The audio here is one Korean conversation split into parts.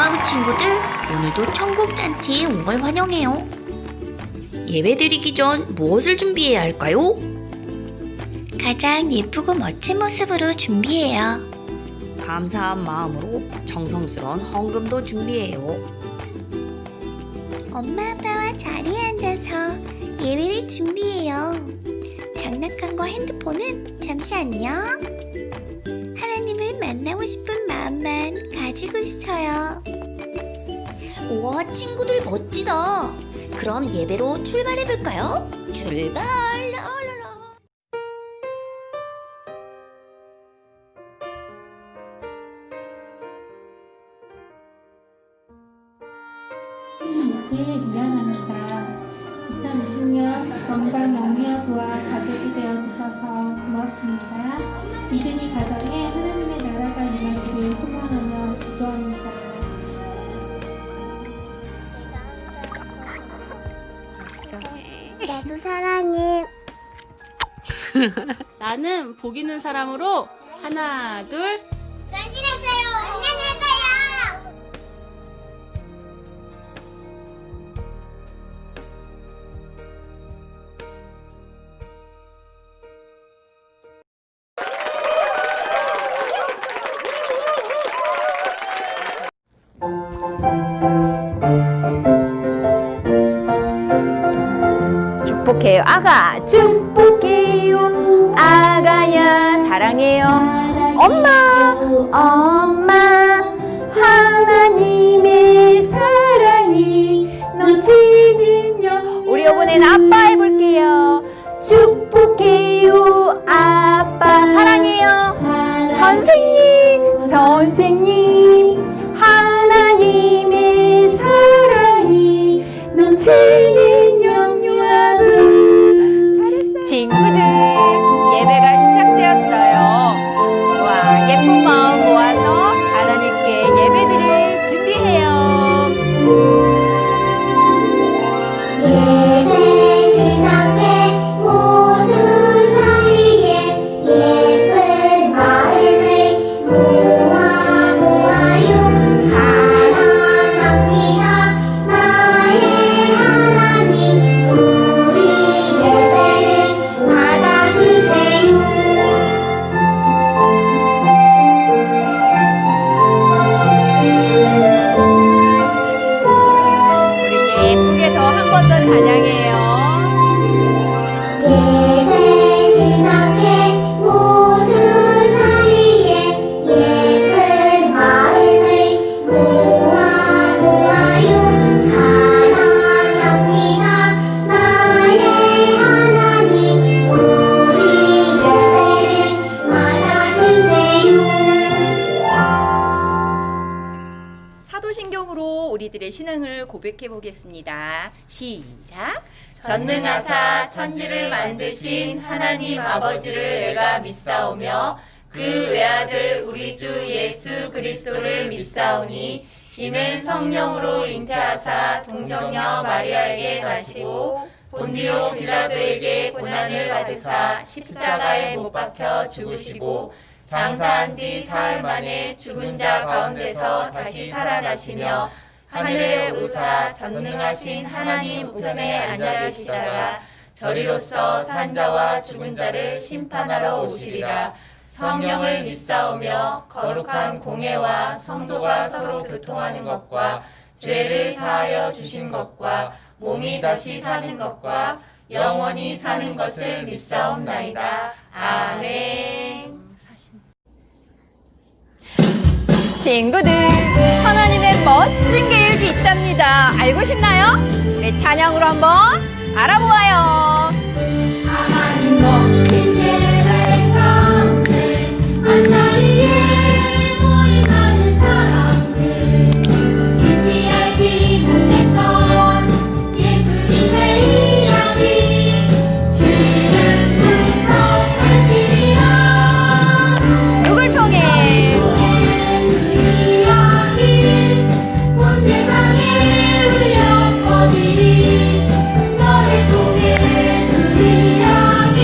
사랑하는 친구들, 오늘도 천국잔치에 온 걸 환영해요. 예배드리기 전 무엇을 준비해야 할까요? 가장 예쁘고 멋진 모습으로 준비해요. 감사한 마음으로 정성스러운 헌금도 준비해요. 엄마 아빠와 자리에 앉아서 예배를 준비해요. 장난감과 핸드폰은 잠시 안녕. 하나님을 만나고 싶은 마음만 가지고 있어요. 우와, 친구들 멋지다. 그럼 예배로 출발해볼까요? 출발! 미안합니다. 2020년 건강 영유아부와 가족이 되어주셔서 고맙습니다. 믿음이 가정에 하나님의 나라가 임하기를 소망하며 기도합니다. 나도 사랑해. 나는 복 있는 사람으로 하나, 둘. 변신했어요. 안녕할 거야. 축복해요. 아가 축복해요. 아가야 사랑해요. 엄마 하나님의 사랑이 넘치는요. 우리 이번엔 아빠 해볼게요. 축복해요. 아빠 사랑해요. 선생님 하나님의 사랑이 넘치는 영유아부. 잘했어요. 친구들 예배가 시작되었어요. 와, 예쁜 마음 모아서 하나님께 예배드릴 준비해요. 예배 시작해 모두 자리에 예쁜 마음을 모아요. 사랑합니다 나의 하나님. 우리 예배를 받아주세요. 우리 예쁘게 더 한 번 더 찬양해요. 예배 시작해 모두 자리에 예쁜 마음을 모아요. 사랑합니다 나의 하나님. 우리 예배를 받아주세요. 사도신경으로 우리들의 신앙을 고백해 보겠습니다. 시작. 전능하사 천지를 만드신 하나님 아버지를 내가 믿사오며 그 외아들 우리 주 예수 그리스도를 믿사오니 이는 성령으로 잉태하사 동정녀 마리아에게 나시고 본디오 빌라도에게 고난을 받으사 십자가에 못 박혀 죽으시고 장사한 지 사흘 만에 죽은 자 가운데서 다시 살아나시며 하늘에 오사 전능하신 하나님 우편에 앉아 계시다가 저리로서 산자와 죽은 자를 심판하러 오시리라. 성령을 믿사오며 거룩한 공회와 성도가 서로 교통하는 것과 죄를 사하여 주신 것과 몸이 다시 사신 것과 영원히 사는 것을 믿사옵나이다. 아멘. 친구들, 하나님의 멋진 계획이 있답니다. 알고 싶나요? 우리 찬양으로 한번 알아보아요. 하나님 멋진 계획 가운데 한자리에 모인 많은 사람들 준비할 기록했던 예수님의 이야기 지금부터 하시리라. 누굴 통해? 그 이야기 온 세상에 울려 퍼지리. 너를 통해 그 이야기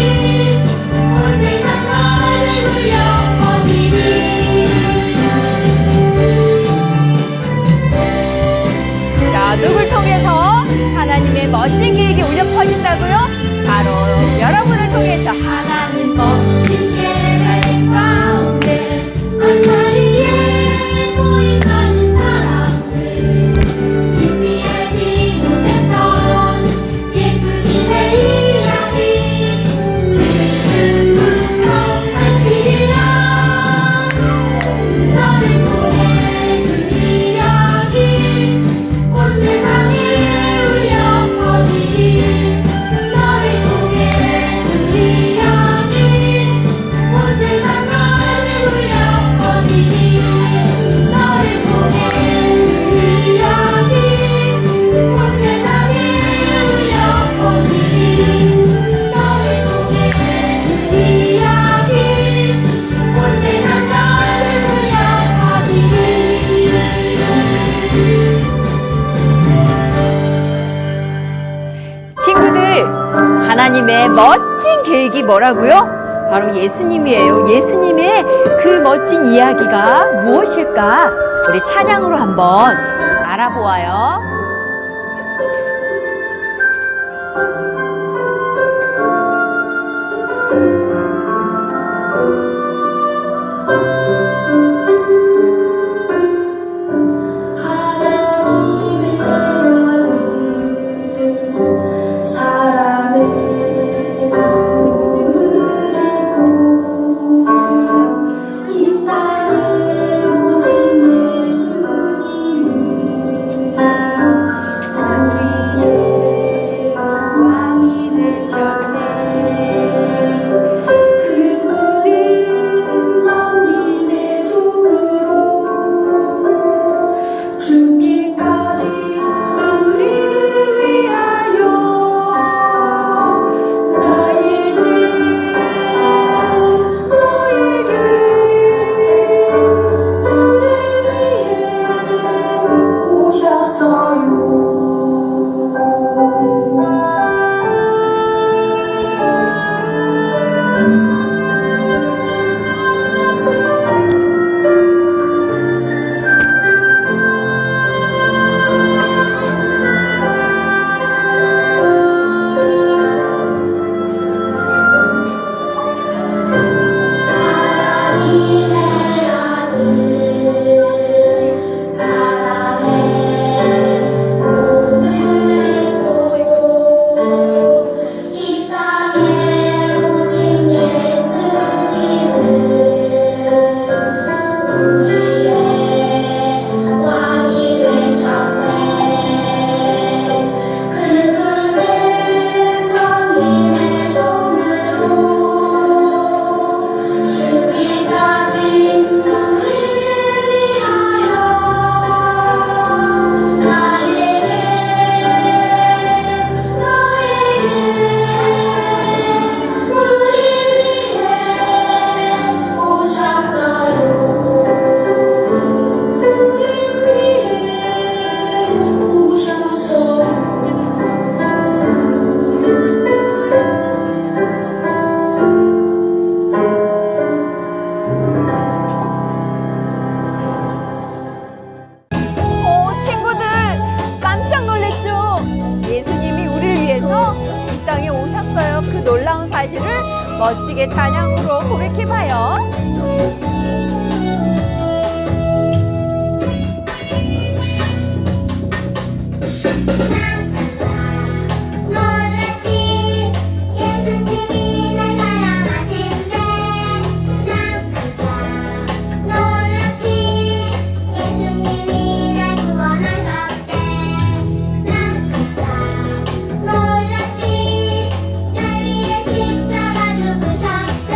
하나님의 멋진 계획이 뭐라고요? 바로 예수님이에요. 예수님의 그 멋진 이야기가 무엇일까? 우리 찬양으로 한번 알아보아요. 하나님의 아들 사람의 몸을 입고 이 땅에 오신 예수님은 우리의 왕이 되셨네. 그분은 섬김의 종으로 죽기까지 우리를 위하여 나에게 너에게 우리를 위해 오셨어요. 하나님의 아들 사람의 몸을 입고 이 땅에 오신 예수님은 우리의 왕이 되셨네. 그분은 섬김의 종으로 죽기까지 우리를 위하여 나에게 너에게 우리를 위해 오셨어요. 우리를 위해 오셨어요. 친구들 깜짝 놀랐죠? 예수님이 우리를 위해서 이 땅에 오셨어요. 그 놀라운 사실을 멋지게 찬양으로 고백해봐요. 놀랐지 예수님이 날 사랑하신대. 난 깜짝 놀랐지 예수님이 날 구원하셨대. 난 깜짝 놀랐지 날 위해 십자가 죽으셨대.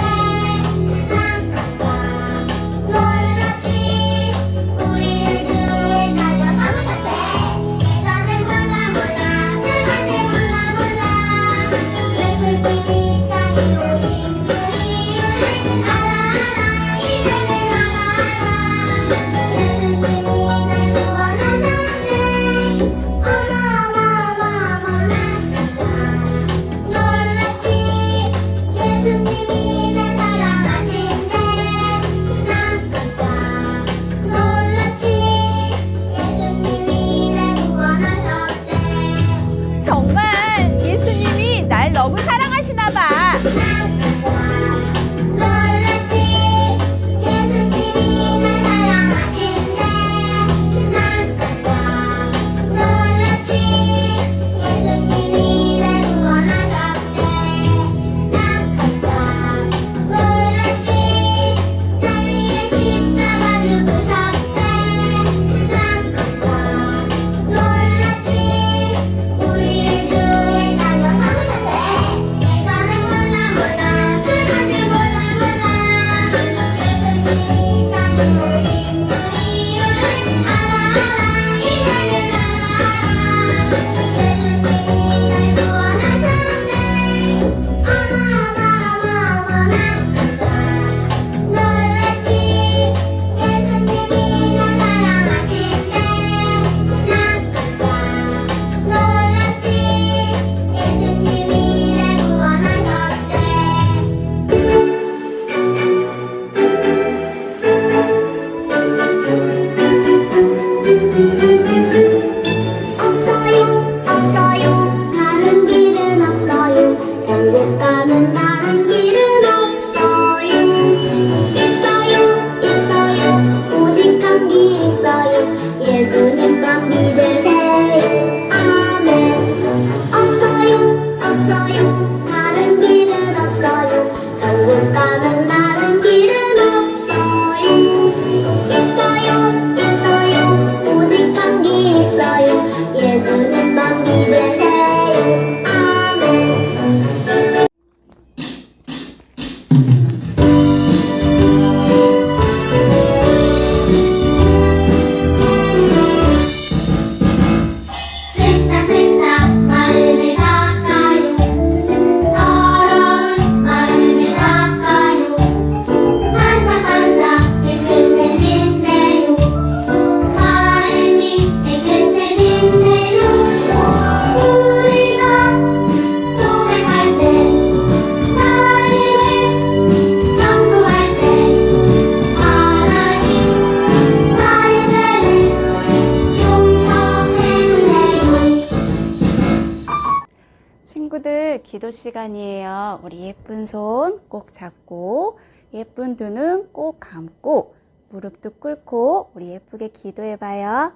기도 시간이에요. 우리 예쁜 손 꼭 잡고 예쁜 두 눈 꼭 감고 무릎도 꿇고 우리 예쁘게 기도해봐요.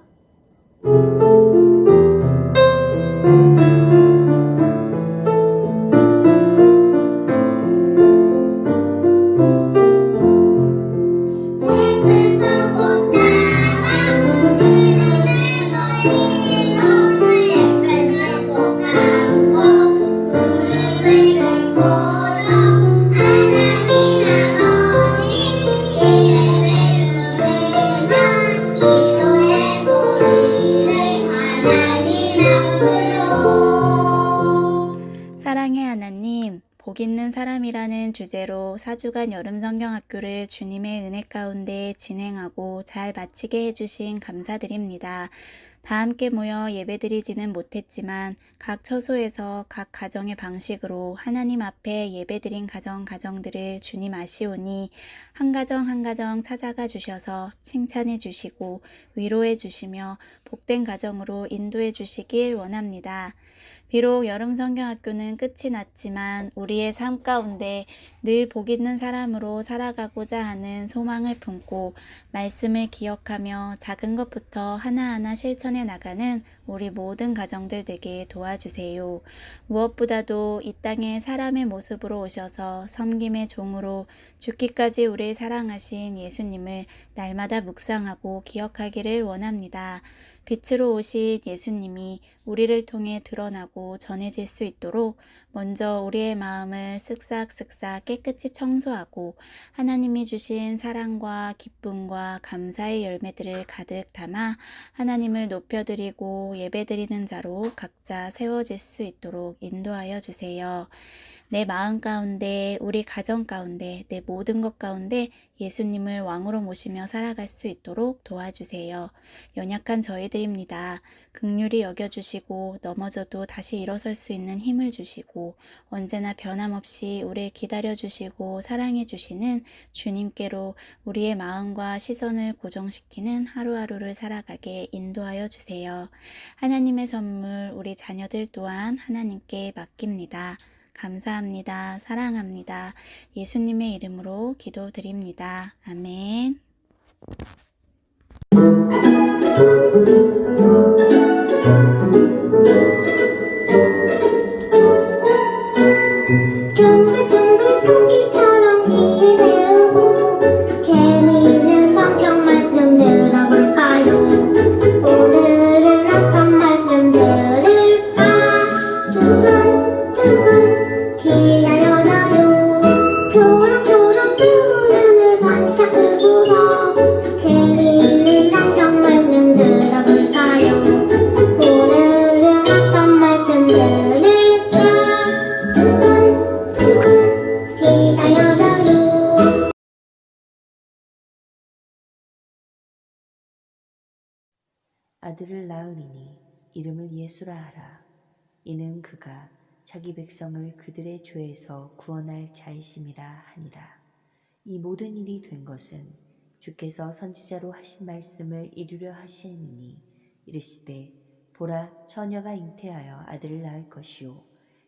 예쁜 손꼭 잡아 무릎을 꿇고 예쁜 눈꼭 감고 무릎을 꿇고서 하나님 아버지 이름을 부르면 기도의 소리를 하나님 앞으로. 사랑의 하나님, 복 있는 사람이라는 주제로 4주간 여름 성경학교를 주님의 은혜 가운데 진행하고 잘 마치게 해주신 감사드립니다. 다 함께 모여 예배드리지는 못했지만 각 처소에서 각 가정의 방식으로 하나님 앞에 예배드린 가정들을 주님 아시오니 한 가정 한 가정 찾아가 주셔서 칭찬해 주시고 위로해 주시며 복된 가정으로 인도해 주시길 원합니다. 비록 여름 성경학교는 끝이 났지만 우리의 삶 가운데 늘 복 있는 사람으로 살아가고자 하는 소망을 품고 말씀을 기억하며 작은 것부터 하나하나 실천해 나가는 우리 모든 가정들 되게 도와주세요. 무엇보다도 이 땅에 사람의 모습으로 오셔서 섬김의 종으로 죽기까지 우리를 사랑하신 예수님을 날마다 묵상하고 기억하기를 원합니다. 빛으로 오신 예수님이 우리를 통해 드러나고 전해질 수 있도록 먼저 우리의 마음을 쓱싹쓱싹 깨끗이 청소하고 하나님이 주신 사랑과 기쁨과 감사의 열매들을 가득 담아 하나님을 높여드리고 예배드리는 자로 각자 세워질 수 있도록 인도하여 주세요. 내 마음 가운데, 우리 가정 가운데, 내 모든 것 가운데 예수님을 왕으로 모시며 살아갈 수 있도록 도와주세요. 연약한 저희들입니다. 긍휼히 여겨주시고 넘어져도 다시 일어설 수 있는 힘을 주시고 언제나 변함없이 우리를 기다려주시고 사랑해주시는 주님께로 우리의 마음과 시선을 고정시키는 하루하루를 살아가게 인도하여 주세요. 하나님의 선물 우리 자녀들 또한 하나님께 맡깁니다. 감사합니다. 사랑합니다. 예수님의 이름으로 기도드립니다. 아멘. 둥글둥글 토끼처럼 귀를 세우고 재미있는 성경 말씀 들어볼까요? 오늘은 어떤 말씀 들을까? 두근두근 기다려줘요. 초록초록 눈을 반짝 뜨고서 재미있는 성경 말씀 들어볼까요? 오늘은 어떤 말씀 들을까? 두근두근 기다려줘요. 아들을 낳으리니 이름을 예수라 하라. 이는 그가 자기 백성을 그들의 죄에서 구원할 자이심이라 하니라. 이 모든 일이 된 것은 주께서 선지자로 하신 말씀을 이루려 하시니니 이르시되 보라 처녀가 잉태하여 아들을 낳을 것이요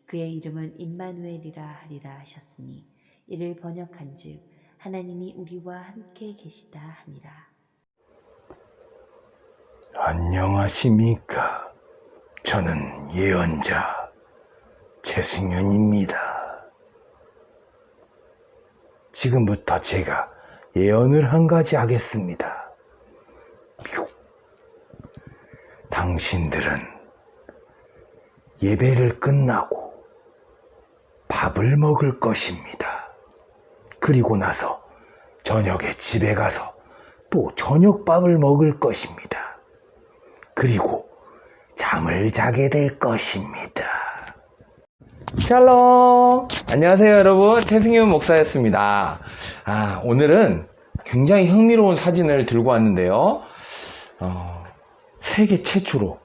그의 이름은 임마누엘이라 하리라 하셨으니 이를 번역한즉 하나님이 우리와 함께 계시다 하니라. 안녕하십니까. 저는 예언자 최승현입니다. 지금부터 제가 예언을 한 가지 하겠습니다. 당신들은 예배를 끝나고 밥을 먹을 것입니다. 그리고 나서 저녁에 집에 가서 또 저녁밥을 먹을 것입니다. 그리고 잠을 자게 될 것입니다. 샬롬! 안녕하세요 여러분, 최승현 목사였습니다. 오늘은 굉장히 흥미로운 사진을 들고 왔는데요. 세계 최초로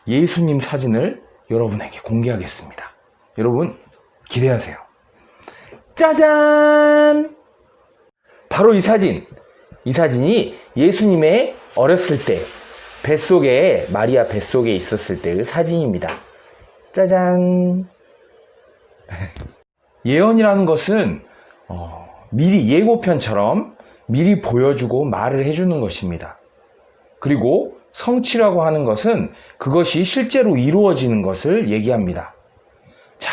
예수님 사진을 여러분에게 공개하겠습니다. 여러분 기대하세요. 짜잔! 바로 이 사진이 예수님의 어렸을 때 뱃속에, 마리아 뱃속에 있었을 때의 사진입니다. 짜잔! 예언이라는 것은 미리 예고편처럼 미리 보여주고 말을 해주는 것입니다. 그리고 성취라고 하는 것은 그것이 실제로 이루어지는 것을 얘기합니다. 자,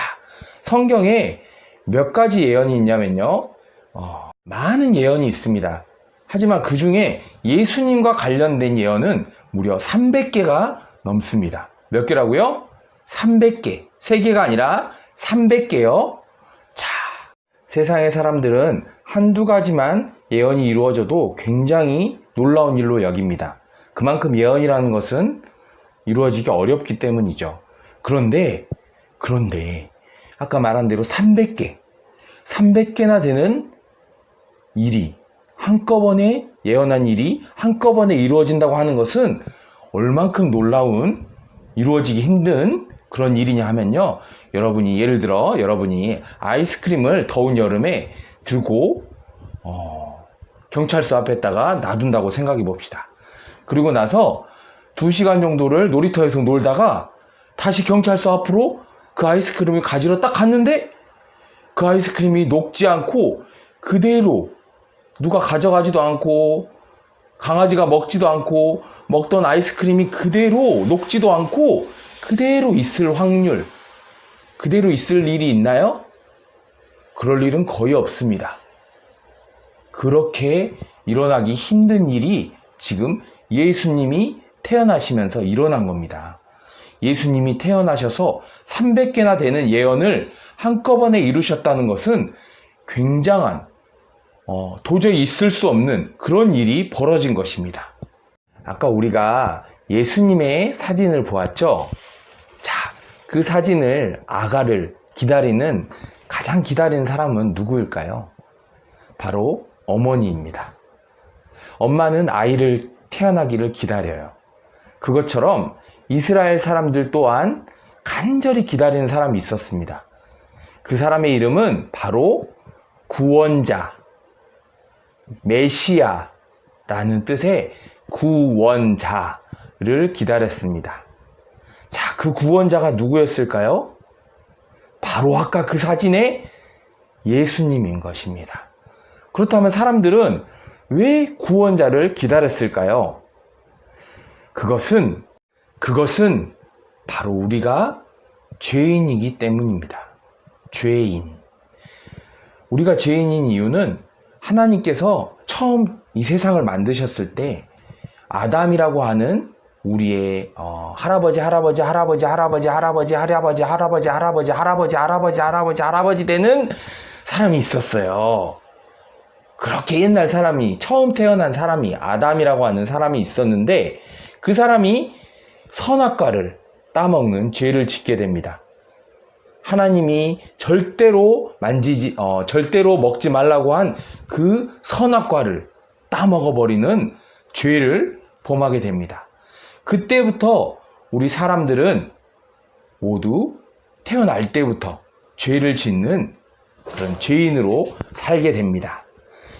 성경에 몇 가지 예언이 있냐면요. 많은 예언이 있습니다. 하지만 그 중에 예수님과 관련된 예언은 무려 300개가 넘습니다. 몇 개라고요? 300개. 3개가 아니라 300개요. 자, 세상의 사람들은 한두 가지만 예언이 이루어져도 굉장히 놀라운 일로 여깁니다. 그만큼 예언이라는 것은 이루어지기 어렵기 때문이죠. 그런데 아까 말한 대로 300개나 되는 일이 한꺼번에 예언한 일이 한꺼번에 이루어진다고 하는 것은 얼만큼 놀라운 이루어지기 힘든 그런 일이냐 하면요. 예를 들어 여러분이 아이스크림을 더운 여름에 들고 경찰서 앞에다가 놔둔다고 생각해 봅시다. 그리고 나서 2시간 정도를 놀이터에서 놀다가 다시 경찰서 앞으로 그 아이스크림을 가지러 딱 갔는데 그 아이스크림이 녹지 않고 그대로 누가 가져가지도 않고 강아지가 먹지도 않고 먹던 아이스크림이 그대로 녹지도 않고 그대로 있을 확률, 그대로 있을 일이 있나요? 그럴 일은 거의 없습니다. 그렇게 일어나기 힘든 일이 지금 예수님이 태어나시면서 일어난 겁니다. 예수님이 태어나셔서 300개나 되는 예언을 한꺼번에 이루셨다는 것은 굉장한 도저히 있을 수 없는 그런 일이 벌어진 것입니다. 아까 우리가 예수님의 사진을 보았죠? 자, 그 사진을 아가를 가장 기다리는 사람은 누구일까요? 바로 어머니입니다. 엄마는 아이를 태어나기를 기다려요. 그것처럼 이스라엘 사람들 또한 간절히 기다리는 사람이 있었습니다. 그 사람의 이름은 바로 구원자, 메시아라는 뜻의 구원자를 기다렸습니다. 자, 그 구원자가 누구였을까요? 바로 아까 그 사진의 예수님인 것입니다. 그렇다면 사람들은 왜 구원자를 기다렸을까요? 그것은 바로 우리가 죄인이기 때문입니다. 죄인. 우리가 죄인인 이유는 하나님께서 처음 이 세상을 만드셨을 때 아담이라고 하는 우리의 할아버지 되는 사람이 있었어요. 그렇게 옛날 사람이, 처음 태어난 사람이 아담이라고 하는 사람이 있었는데 그 사람이 선악과를 따먹는 죄를 짓게 됩니다. 하나님이 절대로 먹지 말라고 한 그 선악과를 따먹어버리는 죄를 범하게 됩니다. 그때부터 우리 사람들은 모두 태어날 때부터 죄를 짓는 그런 죄인으로 살게 됩니다.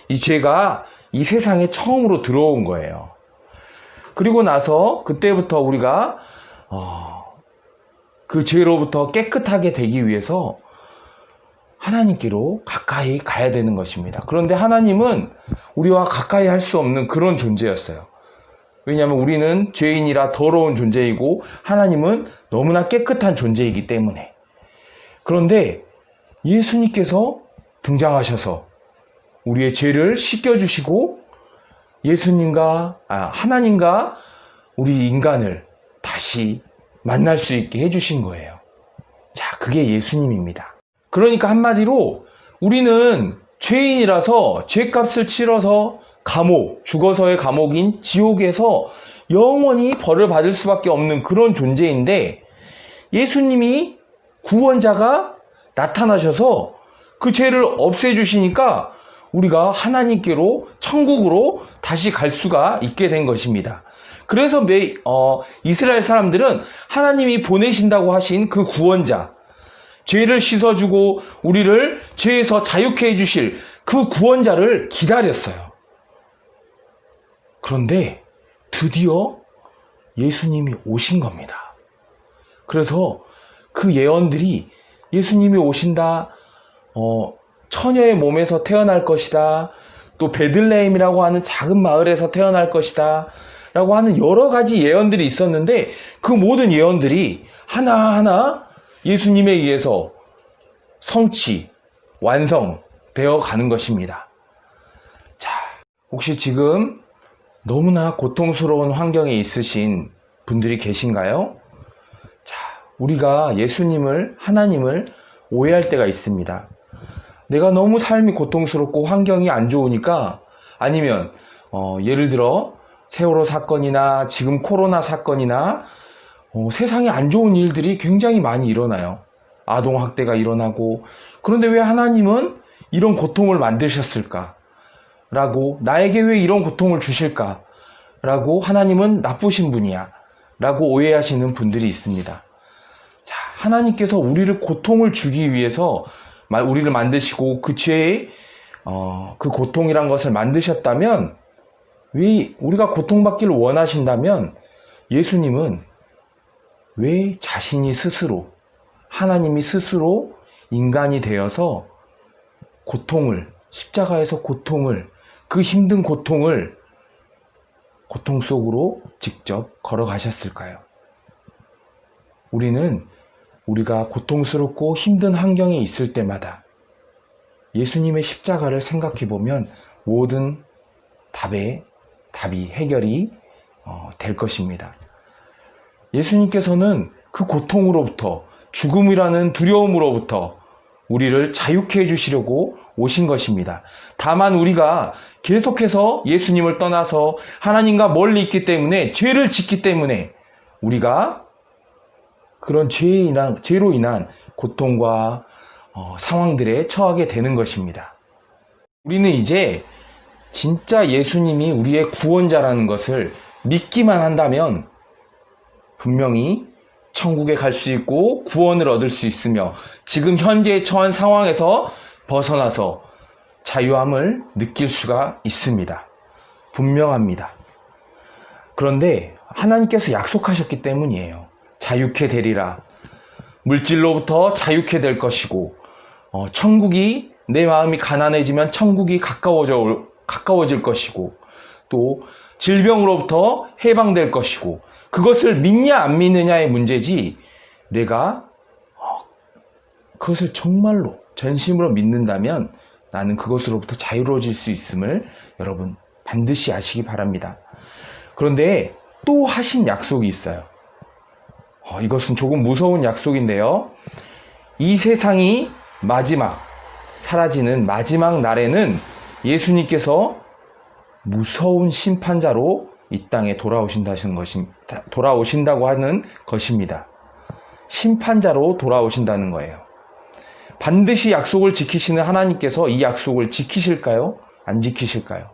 이 죄가 이 세상에 처음으로 들어온 거예요. 그리고 나서 그때부터 우리가 그 죄로부터 깨끗하게 되기 위해서 하나님께로 가까이 가야 되는 것입니다. 그런데 하나님은 우리와 가까이 할 수 없는 그런 존재였어요. 왜냐하면 우리는 죄인이라 더러운 존재이고 하나님은 너무나 깨끗한 존재이기 때문에. 그런데 예수님께서 등장하셔서 우리의 죄를 씻겨주시고 하나님과 우리 인간을 다시 만날 수 있게 해주신 거예요. 자, 그게 예수님입니다. 그러니까 한마디로 우리는 죄인이라서 죄값을 치러서 죽어서의 감옥인 지옥에서 영원히 벌을 받을 수밖에 없는 그런 존재인데 예수님이 구원자가 나타나셔서 그 죄를 없애주시니까 우리가 하나님께로 천국으로 다시 갈 수가 있게 된 것입니다. 그래서 이스라엘 사람들은 하나님이 보내신다고 하신 그 구원자, 죄를 씻어주고 우리를 죄에서 자유케 해주실 그 구원자를 기다렸어요. 그런데 드디어 예수님이 오신 겁니다. 그래서 그 예언들이 예수님이 오신다. 처녀의 몸에서 태어날 것이다. 또 베들레헴이라고 하는 작은 마을에서 태어날 것이다. 라고 하는 여러 가지 예언들이 있었는데 그 모든 예언들이 하나하나 예수님에 의해서 성취, 완성되어 가는 것입니다. 자, 혹시 지금 너무나 고통스러운 환경에 있으신 분들이 계신가요? 자, 우리가 예수님을, 하나님을 오해할 때가 있습니다. 내가 너무 삶이 고통스럽고 환경이 안 좋으니까, 아니면 예를 들어 세월호 사건이나 지금 코로나 사건이나 세상에 안 좋은 일들이 굉장히 많이 일어나요. 아동학대가 일어나고, 그런데 왜 하나님은 이런 고통을 만드셨을까? 라고, 나에게 왜 이런 고통을 주실까? 라고, 하나님은 나쁘신 분이야. 라고 오해하시는 분들이 있습니다. 자, 하나님께서 우리를 고통을 주기 위해서 우리를 만드시고 그 죄에 그 고통이란 것을 만드셨다면, 왜 우리가 고통받기를 원하신다면 예수님은 왜 자신이 스스로, 하나님이 스스로 인간이 되어서 고통을, 십자가에서 고통을, 그 힘든 고통을 고통 속으로 직접 걸어가셨을까요? 우리가 고통스럽고 힘든 환경에 있을 때마다 예수님의 십자가를 생각해 보면 모든 답이 해결이 될 것입니다. 예수님께서는 그 고통으로부터, 죽음이라는 두려움으로부터 우리를 자유케 해주시려고 오신 것입니다. 다만 우리가 계속해서 예수님을 떠나서 하나님과 멀리 있기 때문에, 죄를 짓기 때문에 우리가 그런 죄로 인한 고통과 상황들에 처하게 되는 것입니다. 우리는 이제 진짜 예수님이 우리의 구원자라는 것을 믿기만 한다면 분명히 천국에 갈 수 있고 구원을 얻을 수 있으며 지금 현재 처한 상황에서 벗어나서 자유함을 느낄 수가 있습니다. 분명합니다. 그런데 하나님께서 약속하셨기 때문이에요. 자유케 되리라. 물질로부터 자유케 될 것이고, 천국이, 내 마음이 가난해지면 천국이 가까워질 것이고, 또 질병으로부터 해방될 것이고, 그것을 믿냐 안 믿느냐의 문제지, 내가 그것을 정말로 전심으로 믿는다면 나는 그것으로부터 자유로워질 수 있음을 여러분 반드시 아시기 바랍니다. 그런데 또 하신 약속이 있어요. 이것은 조금 무서운 약속인데요. 이 세상이 사라지는 마지막 날에는 예수님께서 무서운 심판자로 이 땅에 돌아오신다고 하는 것입니다. 심판자로 돌아오신다는 거예요. 반드시 약속을 지키시는 하나님께서 이 약속을 지키실까요? 안 지키실까요?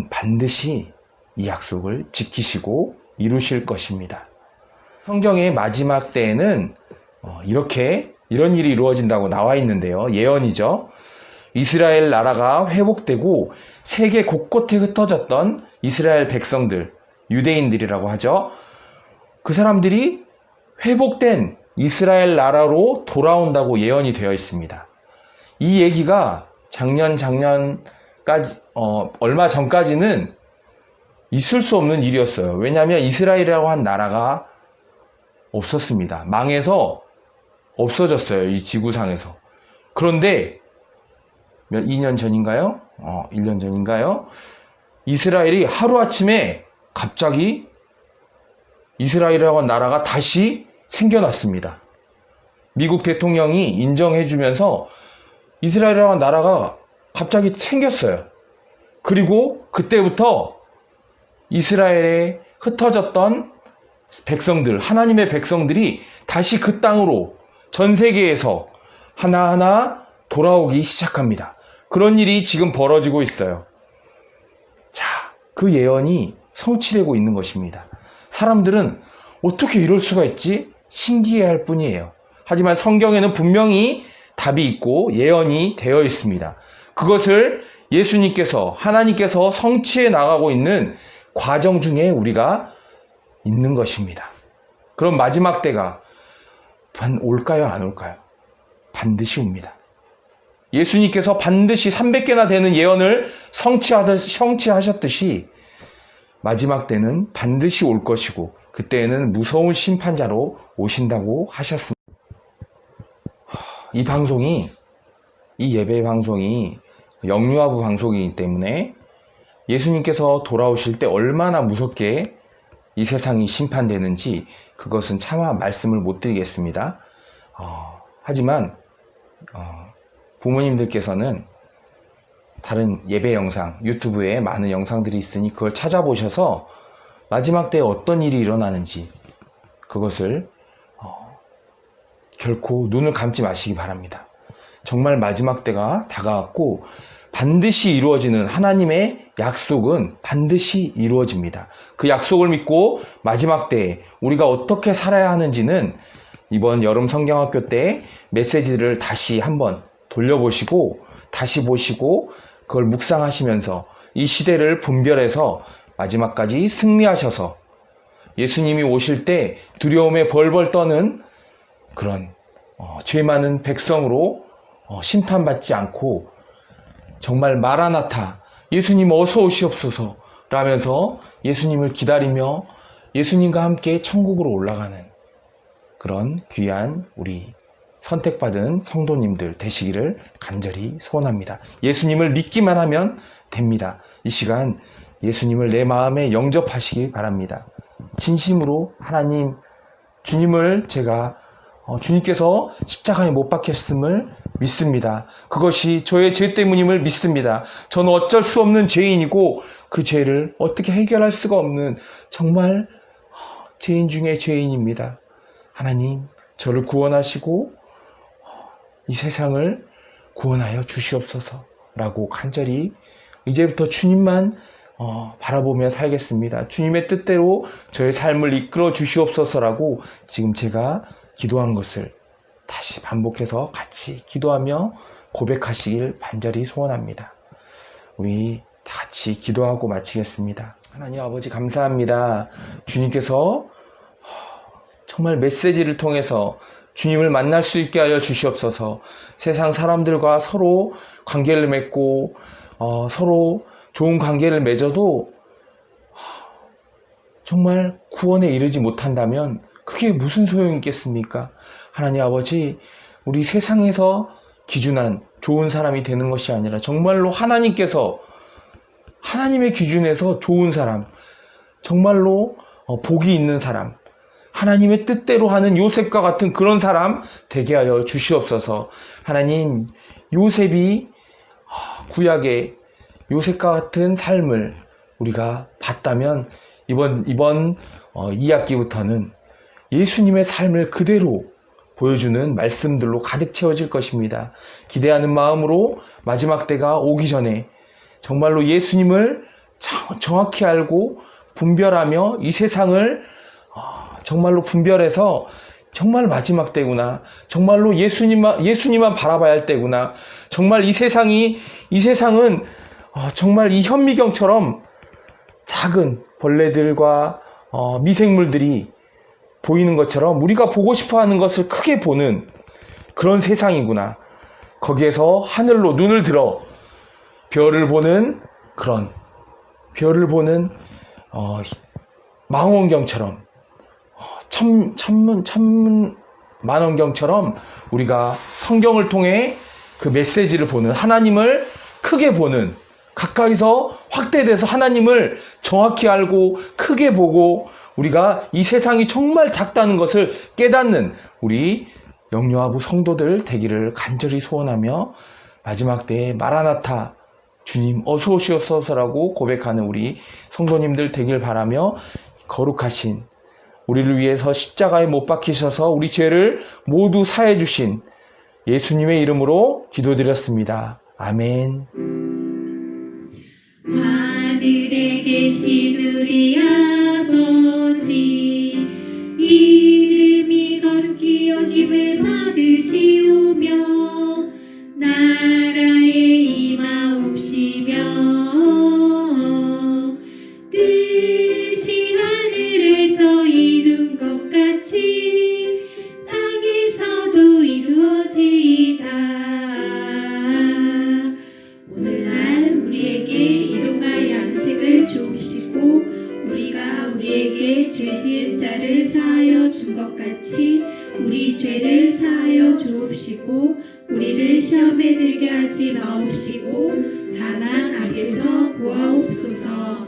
반드시 이 약속을 지키시고 이루실 것입니다. 성경의 마지막 때에는 이런 일이 이루어진다고 나와 있는데요. 예언이죠. 이스라엘 나라가 회복되고 세계 곳곳에 흩어졌던 이스라엘 백성들, 유대인들이라고 하죠. 그 사람들이 회복된 이스라엘 나라로 돌아온다고 예언이 되어 있습니다. 이 얘기가 작년까지, 얼마 전까지는 있을 수 없는 일이었어요. 왜냐하면 이스라엘이라고 한 나라가 없었습니다. 망해서 없어졌어요. 이 지구상에서. 그런데 2년 전인가요? 1년 전인가요? 이스라엘이 하루아침에 갑자기 이스라엘이라고 한 나라가 다시 생겨났습니다. 미국 대통령이 인정해주면서 이스라엘이라고 한 나라가 갑자기 생겼어요. 그리고 그때부터 이스라엘에 흩어졌던 백성들, 하나님의 백성들이 다시 그 땅으로 전 세계에서 하나하나 돌아오기 시작합니다. 그런 일이 지금 벌어지고 있어요. 자, 그 예언이 성취되고 있는 것입니다. 사람들은 어떻게 이럴 수가 있지? 신기해할 뿐이에요. 하지만 성경에는 분명히 답이 있고 예언이 되어 있습니다. 그것을 예수님께서, 하나님께서 성취해 나가고 있는 과정 중에 우리가 있는 것입니다. 그럼 마지막 때가 올까요? 안 올까요? 반드시 옵니다. 예수님께서 반드시 300개나 되는 예언을 성취하셨듯이 마지막 때는 반드시 올 것이고 그때에는 무서운 심판자로 오신다고 하셨습니다. 이 예배 방송이 영유아부 방송이기 때문에 예수님께서 돌아오실 때 얼마나 무섭게 이 세상이 심판되는지 그것은 차마 말씀을 못 드리겠습니다. 하지만 부모님들께서는 다른 예배 영상, 유튜브에 많은 영상들이 있으니 그걸 찾아보셔서 마지막 때에 어떤 일이 일어나는지 그것을 결코 눈을 감지 마시기 바랍니다. 정말 마지막 때가 다가왔고 반드시 이루어지는 하나님의 약속은 반드시 이루어집니다. 그 약속을 믿고 마지막 때에 우리가 어떻게 살아야 하는지는 이번 여름 성경학교 때 메시지를 다시 한번 돌려보시고 다시 보시고 그걸 묵상하시면서 이 시대를 분별해서 마지막까지 승리하셔서 예수님이 오실 때 두려움에 벌벌 떠는 그런 죄 많은 백성으로 심판받지 않고 정말 마라나타 예수님 어서 오시옵소서 라면서 예수님을 기다리며 예수님과 함께 천국으로 올라가는 그런 귀한 우리 선택받은 성도님들 되시기를 간절히 소원합니다. 예수님을 믿기만 하면 됩니다. 이 시간 예수님을 내 마음에 영접하시기 바랍니다. 진심으로 하나님 주님을 제가 주님께서 십자가에 못 박혔음을 믿습니다. 그것이 저의 죄 때문임을 믿습니다. 저는 어쩔 수 없는 죄인이고 그 죄를 어떻게 해결할 수가 없는 정말 죄인 중에 죄인입니다. 하나님 저를 구원하시고 이 세상을 구원하여 주시옵소서라고 간절히 이제부터 주님만 바라보며 살겠습니다. 주님의 뜻대로 저의 삶을 이끌어 주시옵소서라고 지금 제가 기도한 것을 다시 반복해서 같이 기도하며 고백하시길 간절히 소원합니다. 우리 다 같이 기도하고 마치겠습니다. 하나님 아버지 감사합니다. 주님께서 정말 메시지를 통해서 주님을 만날 수 있게 하여 주시옵소서. 세상 사람들과 서로 관계를 맺고 서로 좋은 관계를 맺어도 정말 구원에 이르지 못한다면 그게 무슨 소용이 있겠습니까? 하나님 아버지, 우리 세상에서 기준한 좋은 사람이 되는 것이 아니라 정말로 하나님께서 하나님의 기준에서 좋은 사람, 정말로 복이 있는 사람, 하나님의 뜻대로 하는 요셉과 같은 그런 사람 되게 하여 주시옵소서. 하나님, 요셉이 구약의 요셉과 같은 삶을 우리가 봤다면 이번 2학기부터는 예수님의 삶을 그대로 보여주는 말씀들로 가득 채워질 것입니다. 기대하는 마음으로 마지막 때가 오기 전에 정말로 예수님을 정확히 알고 분별하며 이 세상을 정말로 분별해서 정말 마지막 때구나. 정말로 예수님만 바라봐야 할 때구나. 정말 이 세상은 정말 이 현미경처럼 작은 벌레들과 미생물들이 보이는 것처럼 우리가 보고 싶어 하는 것을 크게 보는 그런 세상이구나. 거기에서 하늘로 눈을 들어 별을 보는 망원경처럼 천문 만원경처럼 우리가 성경을 통해 그 메시지를 보는 하나님을 크게 보는 가까이서 확대돼서 하나님을 정확히 알고 크게 보고 우리가 이 세상이 정말 작다는 것을 깨닫는 우리 영유아부 성도들 되기를 간절히 소원하며 마지막 때에 마라나타 주님 어서 오시옵소서라고 고백하는 우리 성도님들 되길 바라며 거룩하신 우리를 위해서 십자가에 못 박히셔서 우리 죄를 모두 사해 주신 예수님의 이름으로 기도드렸습니다. 아멘. 하늘에 계신 우리 아버지 이름이 거룩히 여김을 받으시오며 나라에 임하옵시며 뜻이 하늘에서 이룬 것 같이 땅에서 우리에게 죄 지은 자를 사하여 준 것 같이 우리 죄를 사하여 주옵시고 우리를 시험에 들게 하지 마옵시고 다만 악에서 구하옵소서.